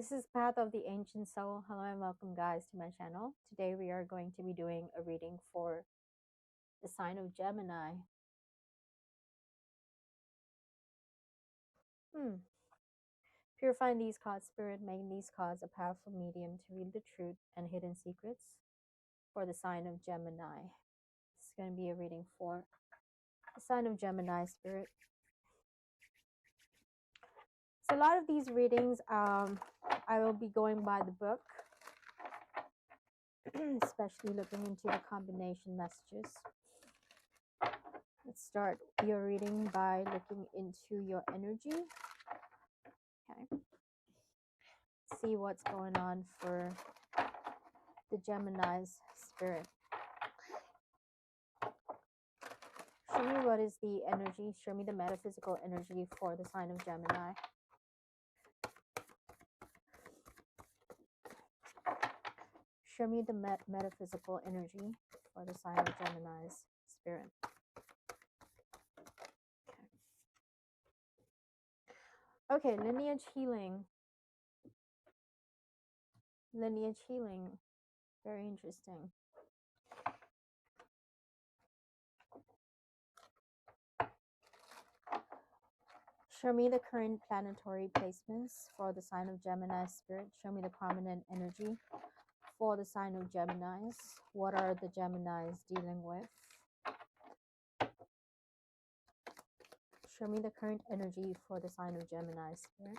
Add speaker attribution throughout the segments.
Speaker 1: This is Path of the Ancient Soul. Hello and welcome, guys, to my channel. Today we are going to be doing a reading for the sign of Gemini. Purifying these cards, Spirit, making these cards a powerful medium to read the truth and hidden secrets for the sign of Gemini. This is going to be a reading for the sign of Gemini, Spirit. So a lot of these readings, I will be going by the book, especially looking into the combination messages. Let's start your reading by looking into your energy. Okay. See what's going on for the Gemini's spirit. Show me what is the energy. Show me the metaphysical energy for the sign of Gemini. Show me the metaphysical energy for the sign of Gemini's spirit. Okay, lineage healing. Lineage healing. Very interesting. Show me the current planetary placements for the sign of Gemini spirit. Show me the prominent energy for the sign of Geminis. What are the Geminis dealing with? Show me the current energy for the sign of Gemini spirit.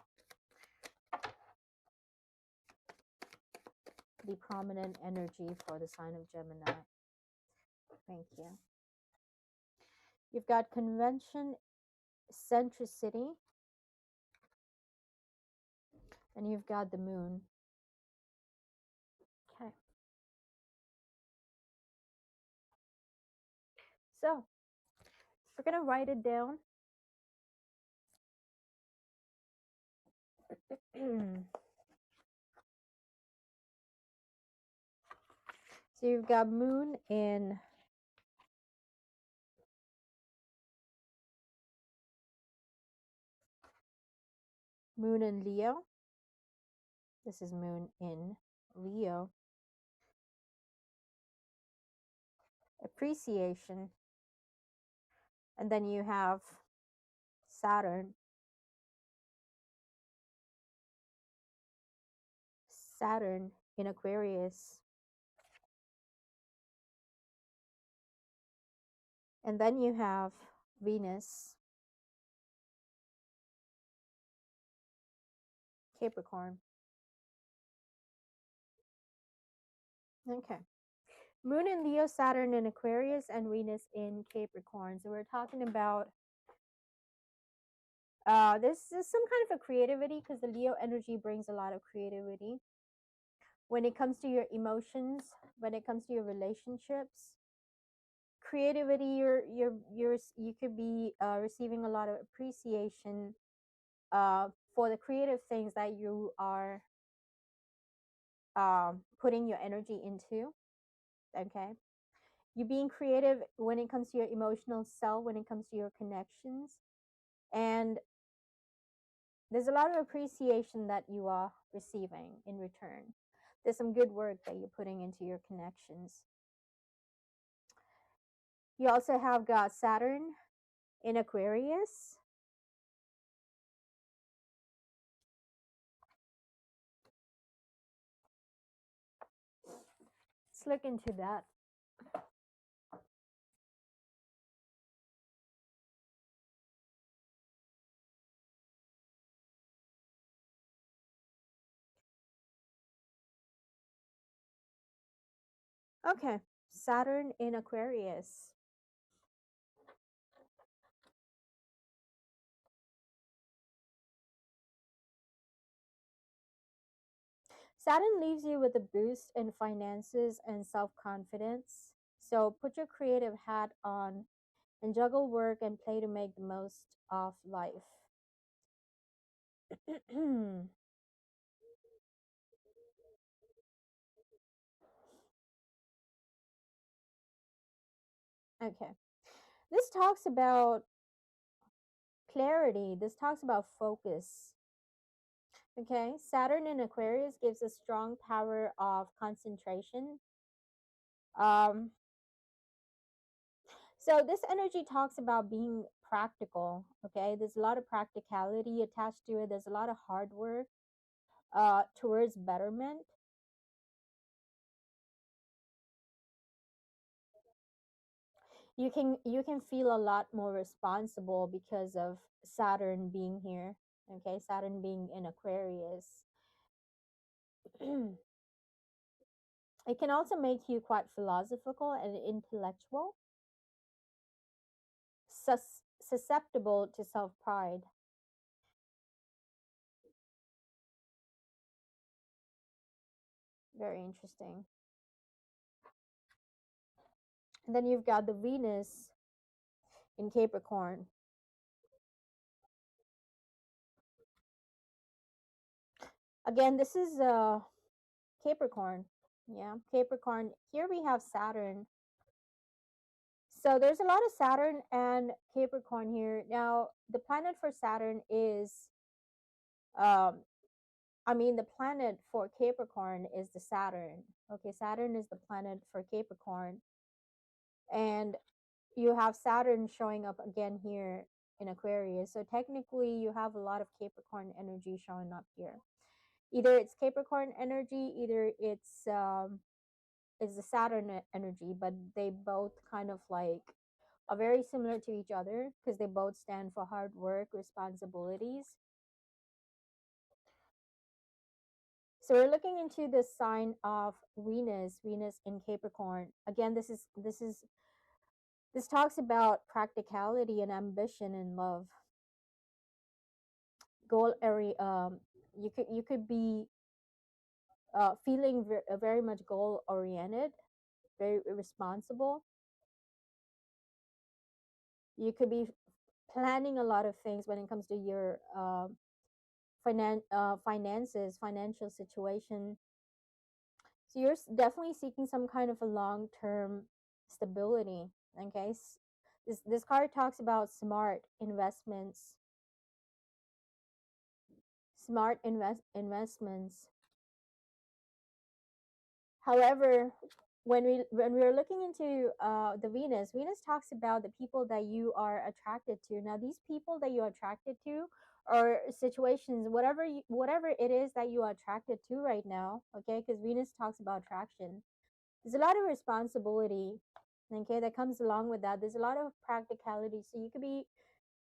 Speaker 1: The prominent energy for the sign of Gemini. Thank you. You've got convention centricity. And you've got the moon. Okay. So, we're going to write it down. So you've got moon in Leo. This is moon in Leo. Appreciation. And then you have Saturn. Saturn in Aquarius. And then you have Venus, Capricorn. Okay. Moon in Leo, Saturn in Aquarius, and Venus in Capricorn. So we're talking about this is some kind of a creativity, because the Leo energy brings a lot of creativity when it comes to your emotions, when it comes to your relationships. Creativity, you could be receiving a lot of appreciation for the creative things that you are putting your energy into. Okay, you being creative when it comes to your emotional self, when it comes to your connections, and there's a lot of appreciation that you are receiving in return. There's some good work that you're putting into your connections. You also have got Saturn in Aquarius. Let's look into that. Okay, Saturn in Aquarius. Saturn leaves you with a boost in finances and self-confidence. So put your creative hat on and juggle work and play to make the most of life. Okay. This talks about clarity. This talks about focus. Okay, Saturn in Aquarius gives a strong power of concentration. Um, so this energy talks about being practical. Okay, there's a lot of practicality attached to it. There's a lot of hard work towards betterment. You can feel a lot more responsible because of Saturn being here. Okay, Saturn being in Aquarius. It can also make you quite philosophical and intellectual, susceptible to self pride. Very interesting. And then you've got the Venus in Capricorn. Again, this is Capricorn. Yeah, Capricorn. Here we have Saturn. So there's a lot of Saturn and Capricorn here. Now, the planet for Saturn is, um, the planet for Capricorn is the Saturn. Okay, Saturn is the planet for Capricorn. And you have Saturn showing up again here in Aquarius. So technically, you have a lot of Capricorn energy showing up here. Either it's Capricorn energy, either it's the Saturn energy, but they both kind of like are very similar to each other because they both stand for hard work, responsibilities. So we're looking into the sign of Venus in Capricorn. Again, this talks about practicality and ambition and love. Goal area. You could be feeling very much goal oriented, very responsible. You could be planning a lot of things when it comes to your finances, financial situation. So you're definitely seeking some kind of a long term stability. Okay, this card talks about smart investments. However, when we're looking into the Venus talks about the people that you are attracted to. Now, these people that you're attracted to, or situations, whatever it is that you are attracted to right now, okay? Because Venus talks about attraction. There's a lot of responsibility, okay, that comes along with that. There's a lot of practicality, so you could be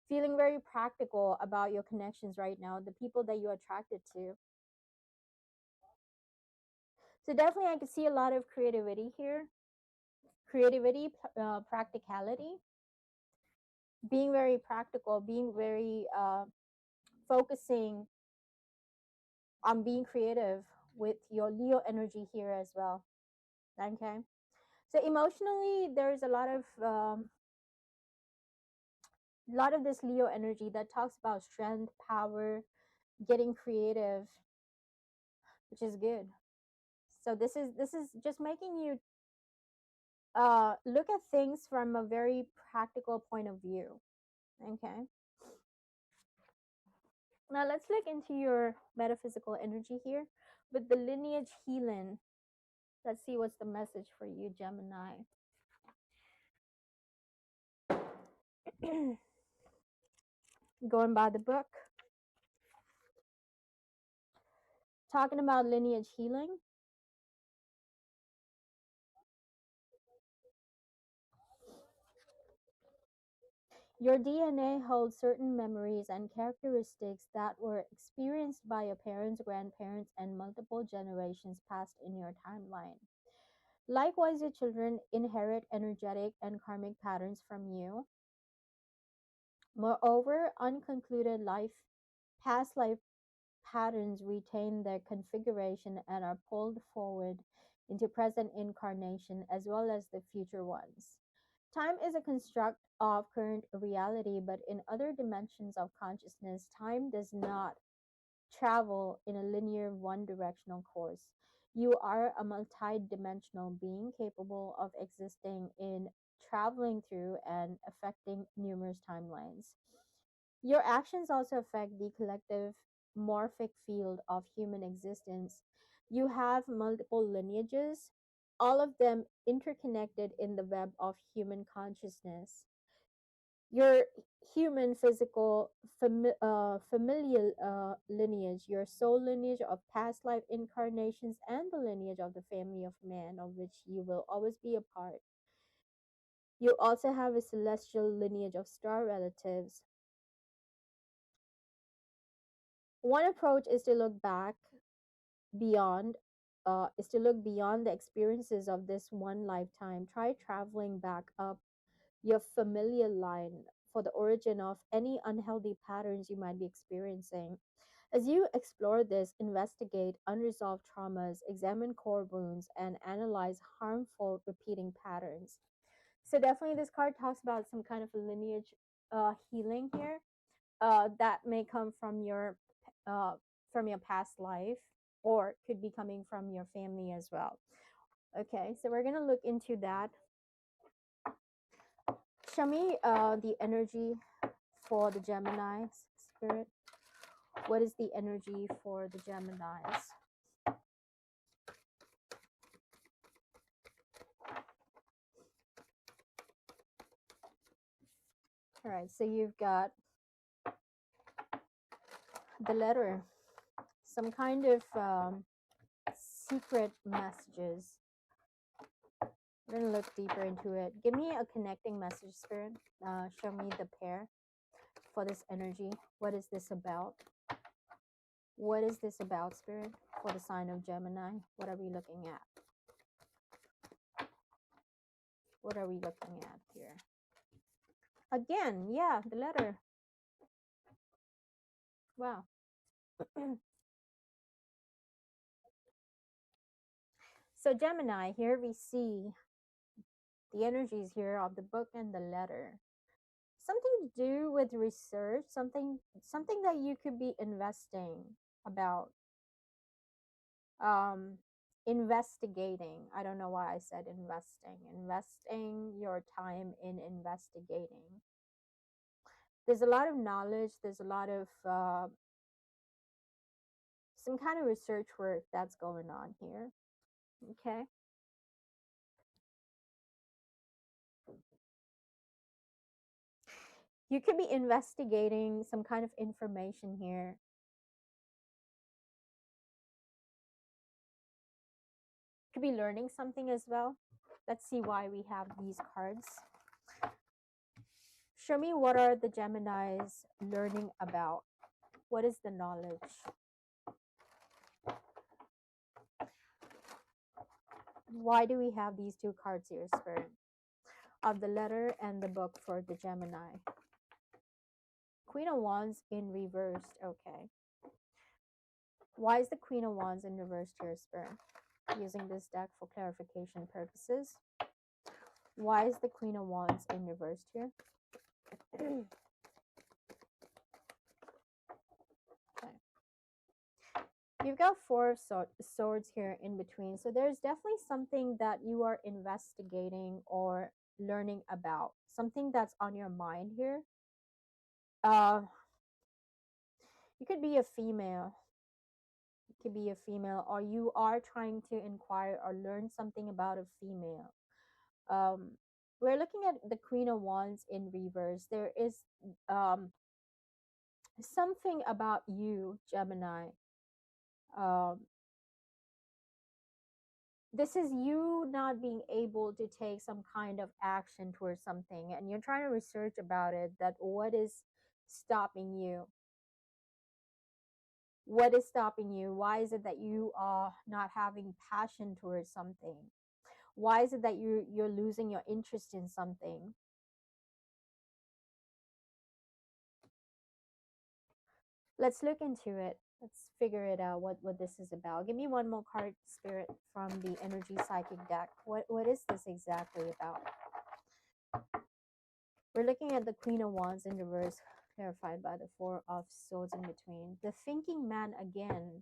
Speaker 1: feeling very practical about your connections right now, the people that you're attracted to. So definitely, I could see a lot of creativity here. Creativity, practicality, being very practical, being very focusing on being creative with your Leo energy here as well. Okay. So emotionally, there's a lot of this Leo energy that talks about strength, power, getting creative, which is good. So this is just making you look at things from a very practical point of view. Okay. Now let's look into your metaphysical energy here with the lineage healing. Let's see what's the message for you, Gemini. Going by the book, talking about lineage healing. Your DNA holds certain memories and characteristics that were experienced by your parents, grandparents, and multiple generations past in your timeline. Likewise, your children inherit energetic and karmic patterns from you. Moreover, unconcluded past life patterns retain their configuration and are pulled forward into present incarnation as well as the future ones. Time is a construct of current reality, but in other dimensions of consciousness, time does not travel in a linear one directional course. You are a multidimensional being capable of existing in traveling through and affecting numerous timelines. Your actions also affect the collective morphic field of human existence. You have multiple lineages, all of them interconnected in the web of human consciousness. Your human physical familial lineage, your soul lineage of past life incarnations, and the lineage of the family of man of which you will always be a part. You also have a celestial lineage of star relatives. One approach is to look back beyond is to look beyond the experiences of this one lifetime. Try traveling back up your familial line for the origin of any unhealthy patterns you might be experiencing. As you explore this, investigate unresolved traumas, examine core wounds, and analyze harmful repeating patterns. So definitely, this card talks about some kind of a lineage healing here that may come uh, from your past life, or could be coming from your family as well. Okay, so we're gonna look into that. Show me the energy for the Geminis, Spirit. What is the energy for the Geminis? All right, so you've got the letter, some kind of secret messages. We're going to look deeper into it. Give me a connecting message, Spirit. Show me the pair for this energy. What is this about? What is this about, Spirit, for the sign of Gemini? What are we looking at? What are we looking at here? Again, yeah, the letter. Wow. So Gemini, here we see the energies here of the book and the letter. Something to do with research, something that you could be investing about. Um, investigating. I don't know why I said investing. Investing your time in investigating. There's a lot of knowledge, there's a lot of some kind of research work that's going on here. Okay. You could be investigating some kind of information here. Could be learning something as well. Let's see why we have these cards. Show me, what are the Geminis learning about? What is the knowledge? Why do we have these two cards here, Spirit? Of the letter and the book for the Gemini. Queen of Wands in reversed. Okay. Why is the Queen of Wands in reversed here, Spirit? Using this deck for clarification purposes. Why is the Queen of Wands in reversed here? Okay. You've got Four of Swords here in between. So there's definitely something that you are investigating or learning about. Something that's on your mind here. You could be a female. You could be a female, or you are trying to inquire or learn something about a female. Um, we're looking at the Queen of Wands in reverse. There is something about you, Gemini. Um, this is you not being able to take some kind of action towards something, and you're trying to research about it. That what is stopping you? What is stopping you? Why is it that you are not having passion towards something? Why is it that you're losing your interest in something? Let's look into it. Let's figure it out, what this is about. Give me one more card, Spirit, from the Energy Psychic deck. What is this exactly about? We're looking at the Queen of Wands in reverse, clarified by the Four of Swords in between. The thinking man again.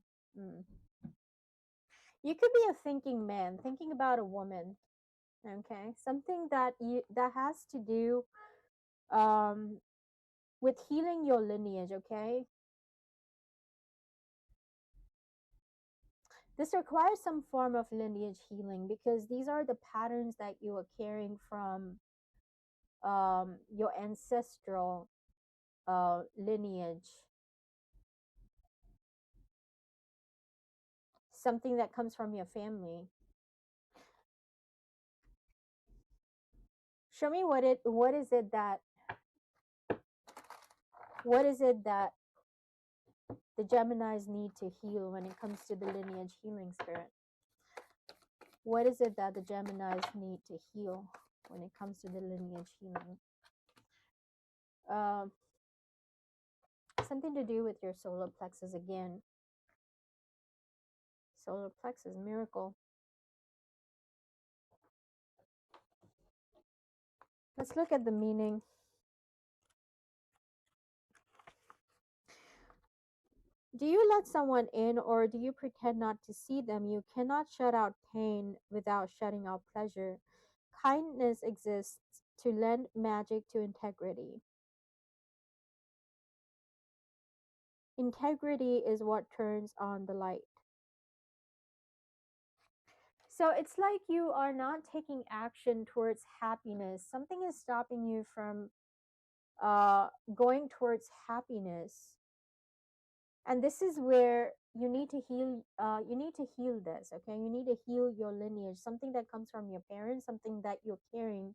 Speaker 1: You could be a thinking man, thinking about a woman. Okay, something that has to do with healing your lineage. Okay, This requires some form of lineage healing because these are the patterns that you are carrying from your ancestral lineage, something that comes from your family. Show me what is it that the Geminis need to heal when it comes to the lineage healing spirit. What is it that the Geminis need to heal when it comes to the lineage healing? Uh, Something to do with your solar plexus again. Solar plexus, miracle. Let's look at the meaning. Do you let someone in or do you pretend not to see them? You cannot shut out pain without shutting out pleasure. Kindness exists to lend magic to integrity. Integrity is what turns on the light. So it's like you are not taking action towards happiness. Something is stopping you from going towards happiness. And this is where you need to heal. You need to heal this. Okay, you need to heal your lineage. Something that comes from your parents. Something that you're carrying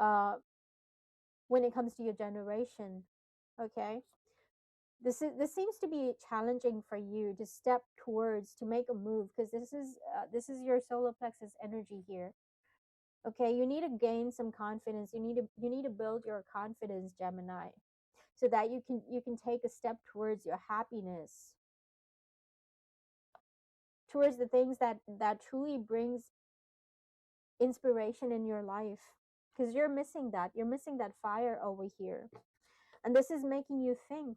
Speaker 1: uh, when it comes to your generation. Okay, this seems to be challenging for you to step towards to make a move because this is your solar plexus energy here. Okay, you need to gain some confidence. You need to build your confidence, Gemini, so that you can take a step towards your happiness, towards the things that truly brings inspiration in your life, because you're missing that fire over here, and this is making you think,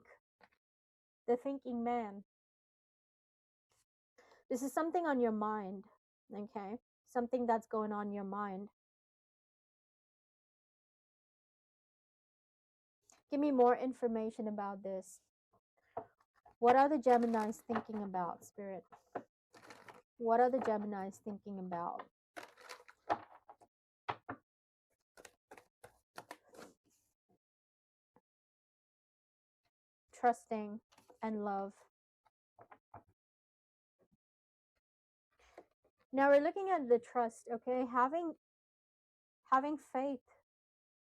Speaker 1: the thinking man. This is something on your mind. Okay, something that's going on in your mind. Give me more information about this. What are the Geminis thinking about, spirit? What are the Geminis thinking about? Trusting and love. Now we're looking at the trust, okay? Having faith,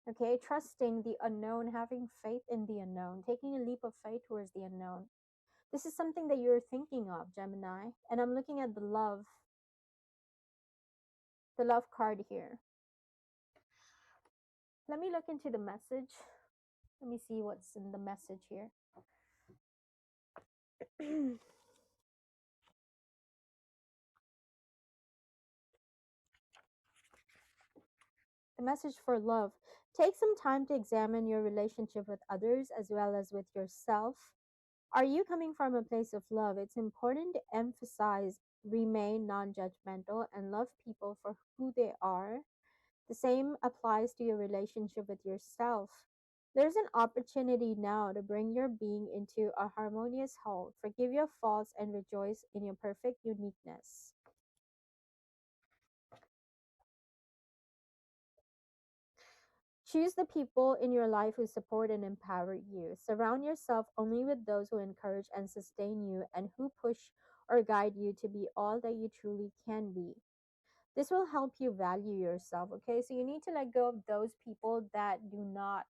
Speaker 1: okay? Trusting the unknown, having faith in the unknown, taking a leap of faith towards the unknown. This is something that you're thinking of, Gemini. And I'm looking at the love card here. Let me look into the message. Let me see what's in the message here. The message for love. Take some time to examine your relationship with others as well as with yourself. Are you coming from a place of love? It's important to emphasize remain non judgmental and love people for who they are. The same applies to your relationship with yourself. There's an opportunity now to bring your being into a harmonious whole. Forgive your faults and rejoice in your perfect uniqueness. Choose the people in your life who support and empower you. Surround yourself only with those who encourage and sustain you and who push or guide you to be all that you truly can be. This will help you value yourself, okay? So you need to let go of those people that do not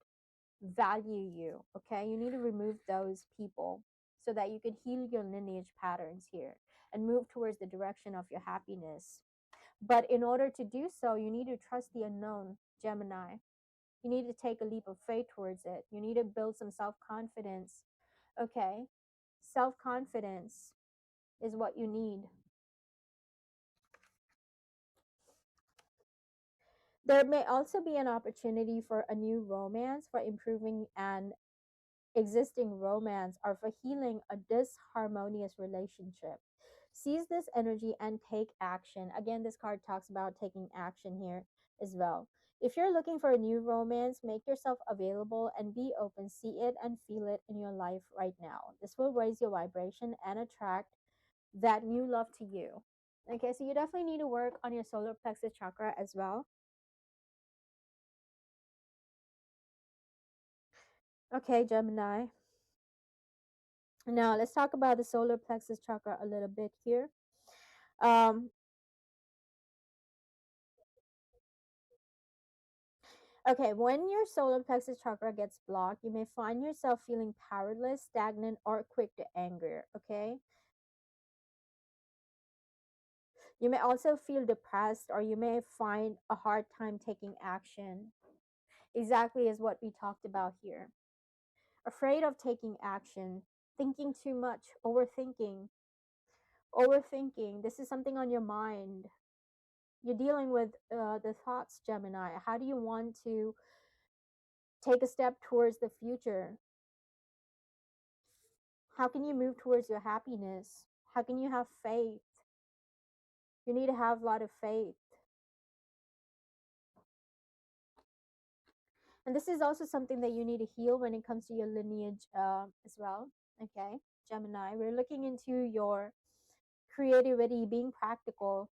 Speaker 1: value you, okay? You need to remove those people so that you can heal your lineage patterns here and move towards the direction of your happiness. But in order to do so, you need to trust the unknown, Gemini. You need to take a leap of faith towards it. You need to build some self confidence. Okay? Self confidence is what you need. There may also be an opportunity for a new romance, for improving an existing romance, or for healing a disharmonious relationship. Seize this energy and take action. Again, this card talks about taking action here as well. If you're looking for a new romance, make yourself available and be open. See it and feel it in your life right now. This will raise your vibration and attract that new love to you. Okay, so you definitely need to work on your solar plexus chakra as well. Okay, Gemini. Now let's talk about the solar plexus chakra a little bit here. Um, okay, when your solar plexus chakra gets blocked, you may find yourself feeling powerless, stagnant, or quick to anger. Okay, you may also feel depressed, or you may find a hard time taking action. Exactly as what we talked about here. Afraid of taking action, thinking too much, overthinking. Overthinking. This is something on your mind. You're dealing with the thoughts, Gemini. How do you want to take a step towards the future? How can you move towards your happiness? How can you have faith? You need to have a lot of faith. And this is also something that you need to heal when it comes to your lineage as well. Okay, Gemini, we're looking into your creativity, being practical.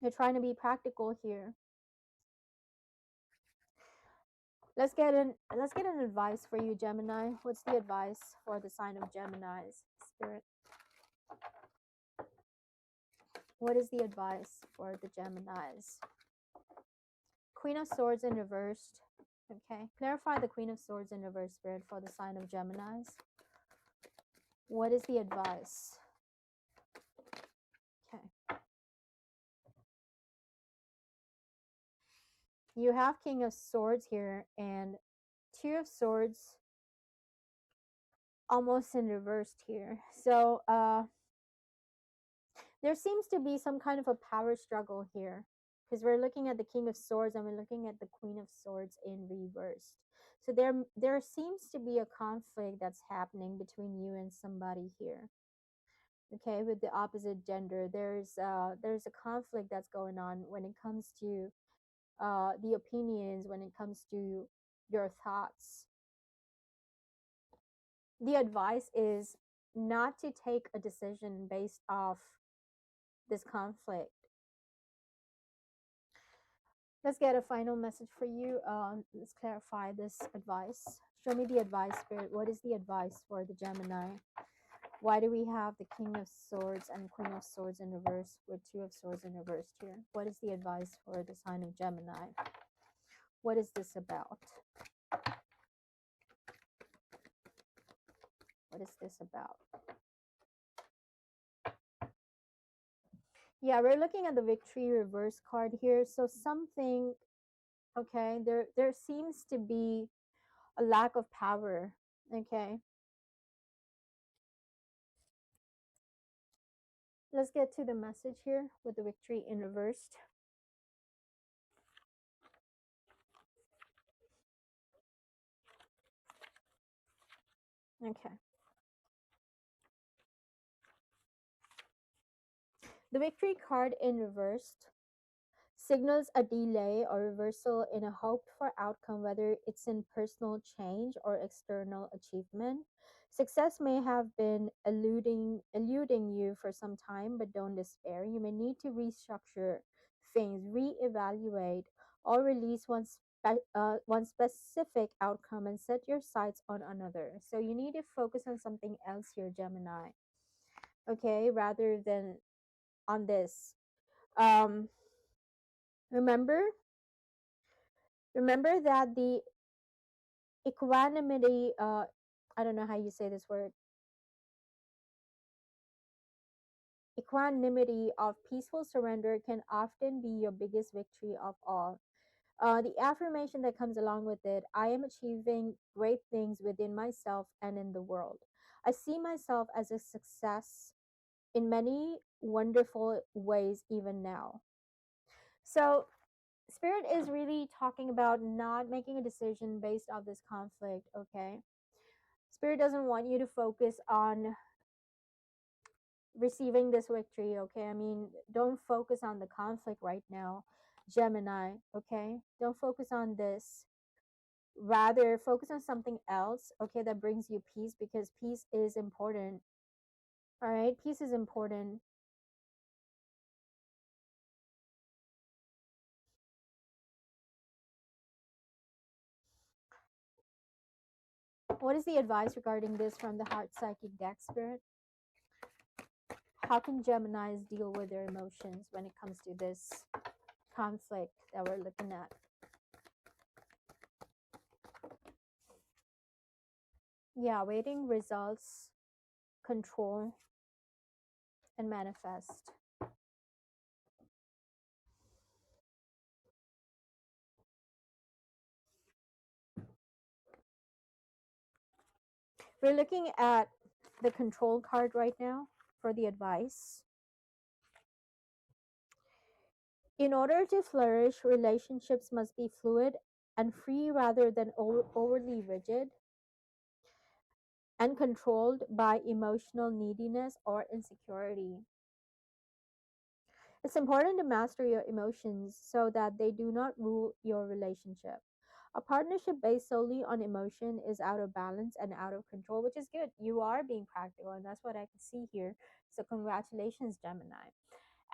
Speaker 1: You're trying to be practical here. Let's get an advice for you, Gemini. What's the advice for the sign of Gemini's spirit? What is the advice for the Geminis? Queen of Swords in reversed. Okay. Clarify the Queen of Swords in reverse, spirit, for the sign of Geminis. What is the advice? Okay. You have King of Swords here and Two of Swords almost in reversed here. So there seems to be some kind of a power struggle here because we're looking at the King of Swords and we're looking at the Queen of Swords in reversed. So there seems to be a conflict that's happening between you and somebody here. Okay, with the opposite gender, there's a conflict that's going on when it comes to the opinions, when it comes to your thoughts. The advice is not to take a decision based off this conflict. Let's get a final message for you. Let's clarify this advice. Show me the advice, Spirit. What is the advice for the Gemini? Why do we have the King of Swords and Queen of Swords in reverse with Two of Swords in reverse here? What is the advice for the sign of Gemini? What is this about? What is this about? Yeah, we're looking at the Victory reverse card here. So something, okay, there seems to be a lack of power, okay? Let's get to the message here with the Victory in reversed. Okay. The Victory card in reversed signals a delay or reversal in a hoped for outcome, whether it's in personal change or external achievement. Success may have been eluding you for some time, but don't despair. You may need to restructure things, reevaluate, or release one specific outcome and set your sights on another. So you need to focus on something else here, Gemini. Okay, rather than on this. Um, remember, remember that the equanimity. I don't know how you say this word. Equanimity of peaceful surrender can often be your biggest victory of all. The affirmation that comes along with it: I am achieving great things within myself and in the world. I see myself as a success in many wonderful ways, even now. So, Spirit is really talking about not making a decision based off this conflict, okay? Spirit doesn't want you to focus on receiving this victory, okay? I mean, don't focus on the conflict right now, Gemini, okay? Don't focus on this. Rather, focus on something else, okay, that brings you peace, because peace is important. All right, peace is important. What is the advice regarding this from the heart psychic deck spirit? How can Geminis deal with their emotions when it comes to this conflict that we're looking at? Yeah, waiting results, control, and manifest. We're looking at the control card right now for the advice. In order to flourish, relationships must be fluid and free rather than overly rigid and controlled by emotional neediness or insecurity. It's important to master your emotions so that they do not rule your relationship. A partnership based solely on emotion is out of balance and out of control, which is good. You are being practical, and that's what I can see here. So, congratulations, Gemini.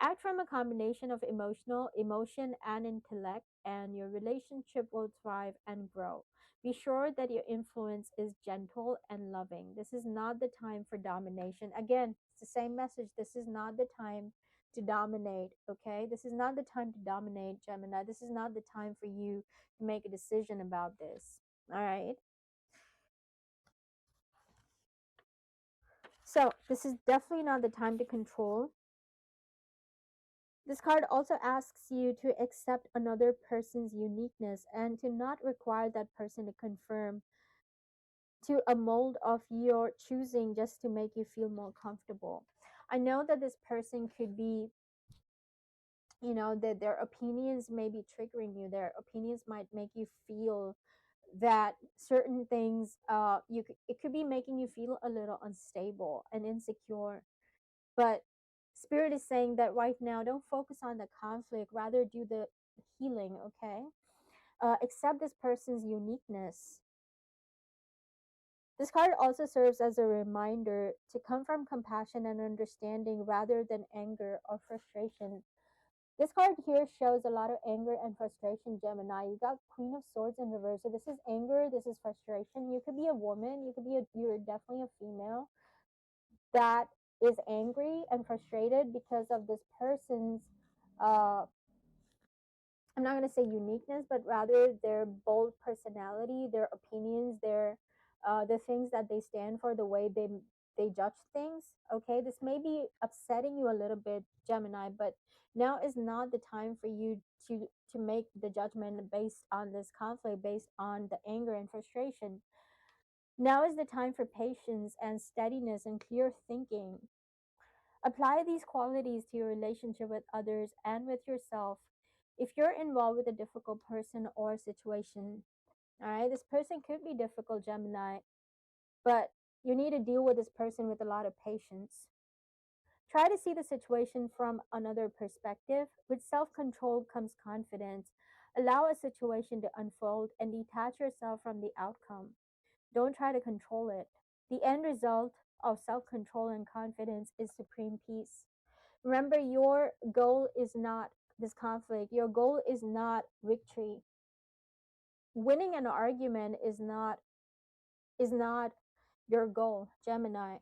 Speaker 1: Act from a combination of emotion and intellect, and your relationship will thrive and grow. Be sure that your influence is gentle and loving. This is not the time for domination. Again, it's the same message. This is not the time to dominate, okay? This is not the time to dominate, Gemini. This is not the time for you to make a decision about this, all right? So, this is definitely not the time to control. This card also asks you to accept another person's uniqueness and to not require that person to conform to a mold of your choosing just to make you feel more comfortable. I know that this person could be, that their opinions may be triggering you. Their opinions might make you feel that certain things, it could be making you feel a little unstable and insecure. But Spirit is saying that right now, don't focus on the conflict, rather do the healing, okay? Accept this person's uniqueness. This card also serves as a reminder to come from compassion and understanding rather than anger or frustration. This card here shows a lot of anger and frustration, Gemini. You got Queen of Swords in reverse. So this is anger, this is frustration. You could be a woman, you're definitely a female that is angry and frustrated because of this person's uh I'm not going to say uniqueness, but rather their bold personality, their opinions, their the things that they stand for, the way they judge things. Okay, this may be upsetting you a little bit, Gemini, but now is not the time for you to make the judgment based on this conflict, based on the anger and frustration. Now is the time for patience and steadiness and clear thinking. Apply these qualities to your relationship with others and with yourself. If you're involved with a difficult person or situation, all right, this person could be difficult, Gemini, but you need to deal with this person with a lot of patience. Try to see the situation from another perspective. With self control comes confidence. Allow a situation to unfold and detach yourself from the outcome. Don't try to control it. The end result of self control and confidence is supreme peace. Remember, your goal is not this conflict. Your goal is not victory. Winning an argument is not your goal, Gemini.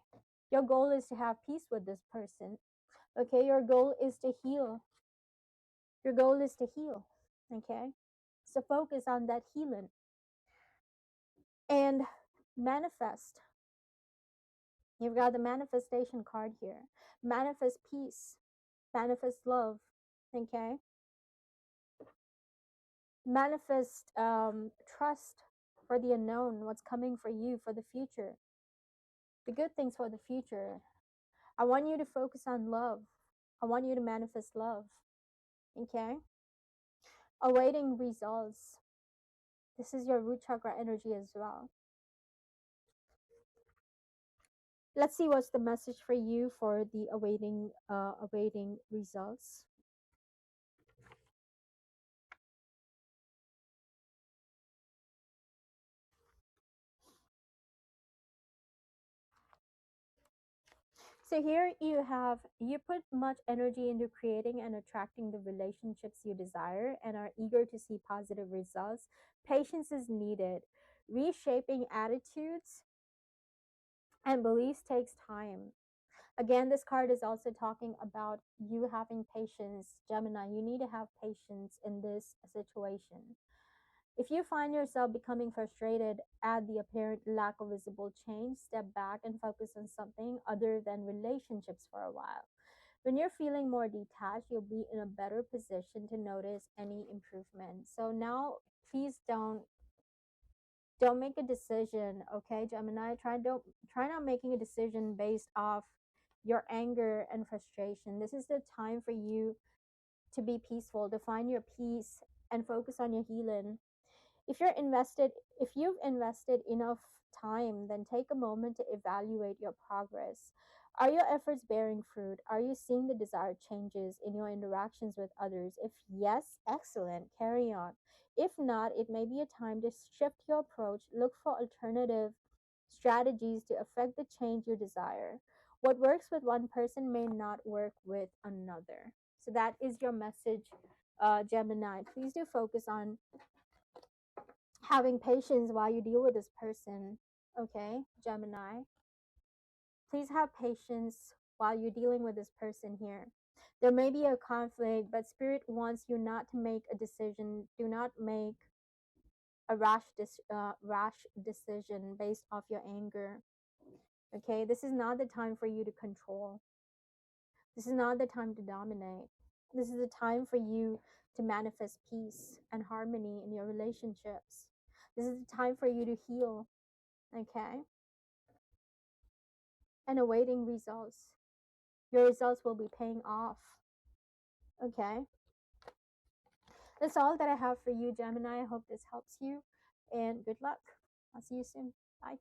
Speaker 1: Your goal is to have peace with this person. Okay, your goal is to heal. Your goal is to heal. Okay? So focus on that healing and manifest. You've got the manifestation card here. Manifest peace, manifest love. Okay? Manifest trust for the unknown, what's coming for you for the future, the good things for the future. I want you to focus on love. I want you to manifest love. Okay? Awaiting results. This is your root chakra energy as well. Let's see what's the message for you for the awaiting results. So here you have, you put much energy into creating and attracting the relationships you desire and are eager to see positive results. Patience is needed. Reshaping attitudes and beliefs takes time. Again, this card is also talking about you having patience. Gemini, you need to have patience in this situation. If you find yourself becoming frustrated at the apparent lack of visible change, step back and focus on something other than relationships for a while. When you're feeling more detached, you'll be in a better position to notice any improvement. So now, please don't make a decision, okay, Gemini? Try not making a decision based off your anger and frustration. This is the time for you to be peaceful, to find your peace and focus on your healing. If you've invested enough time, then take a moment to evaluate your progress. Are your efforts bearing fruit? Are you seeing the desired changes in your interactions with others? If yes, excellent, carry on. If not, it may be a time to shift your approach, look for alternative strategies to affect the change you desire. What works with one person may not work with another. So that is your message, Gemini. Please do focus on having patience while you deal with this person. Okay, Gemini, please have patience while you're dealing with this person here. There may be a conflict, but spirit wants you not to make a decision. Do not make a rash decision based off your anger. Okay, this is not the time for you to control. This is not the time to dominate. This is the time for you to manifest peace and harmony in your relationships. This is the time for you to heal. Okay, and awaiting results. Your results will be paying off. Okay, that's all that I have for you, Gemini. I hope this helps you, and good luck. I'll see you soon. Bye.